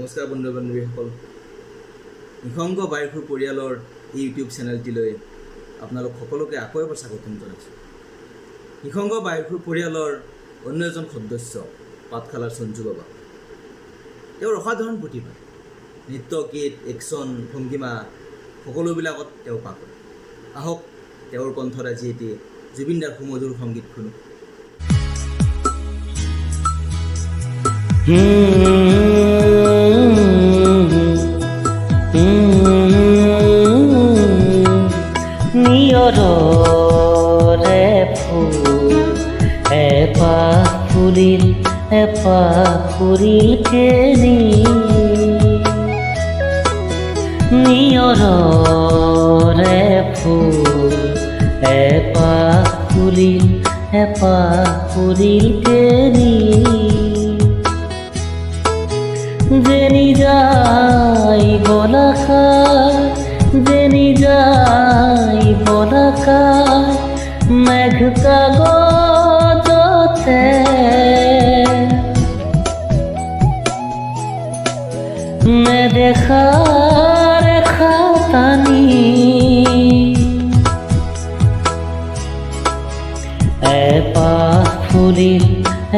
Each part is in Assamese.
নমস্কাৰ বন্ধু বান্ধৱীসকল নিসংগ বাইৰখুৰ পৰিয়ালৰ এই ইউটিউব চেনেলটিলৈ আপোনালোক সকলোকে আকৌ এবাৰ স্বাগতম জনাইছোঁ। নিসংগ বাইৰখুৰ পৰিয়ালৰ অন্য এজন সদস্য পাঠশালাৰ সঞ্জু বাবা, তেওঁৰ অসাধাৰণ প্ৰতিভা, নৃত্য, গীত, একশ্যন, ভংগীমা সকলোবিলাকত তেওঁ পাকৈত। আহক তেওঁৰ কণ্ঠত আজি এটি জুবিন দাৰ সুমধুৰ সংগীত শুনো। নিয়ৰৰে ফুল এপাহ ফুৰিল কেনি, নিয়ৰৰে ফুল এপাহ ফুৰিল কেনি, যেনি যায় বলাখায়, যেনি যায় বলাখায়, মেঘ কাগজতে নেদেখা ৰেখা টানি,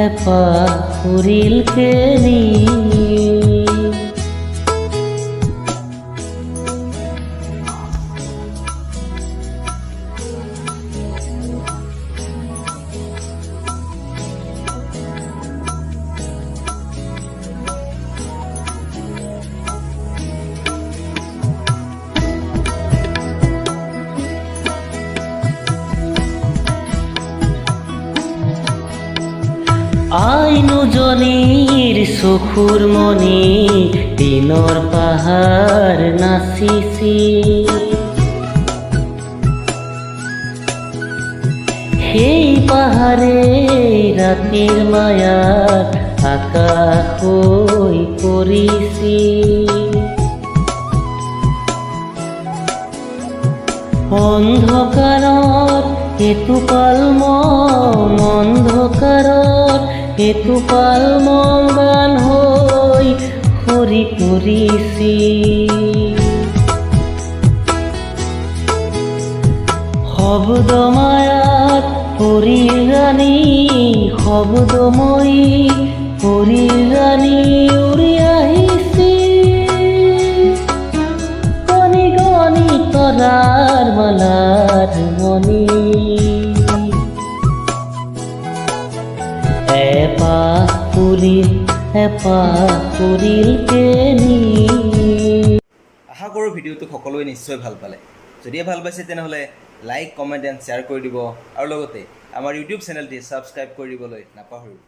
এপাহ ফুৰিল কেনি। আইনুজনীৰ চকুৰ মণি দিনৰ পাহাৰ নাচিছি, সেই পাহাৰে ৰাতিৰ মায়াত আকাশ হৈ পৰিছি, অন্ধকাৰত এটোপাল মন, অন্ধকাৰত এটোপাল মন গান হৈ সৰি পৰিছি, শব্দ মায়াত পৰিল ৰাণী, শব্দময়ী পৰিল ৰাণী উৰি আহিছি, গণি গণি তৰাৰ মালাৰ মণি, এপাহ ফুৰিল কেনি। আশা কৰোঁ ভিডিঅ'টো সকলোৱে নিশ্চয় ভাল পালে। যদিহে ভাল পাইছে তেনেহ'লে লাইক, কমেণ্ট এণ্ড শ্বেয়াৰ কৰি দিব আৰু লগতে আমাৰ ইউটিউব চেনেলটি ছাবস্ক্ৰাইব কৰি দিবলৈ নাপাহৰিব।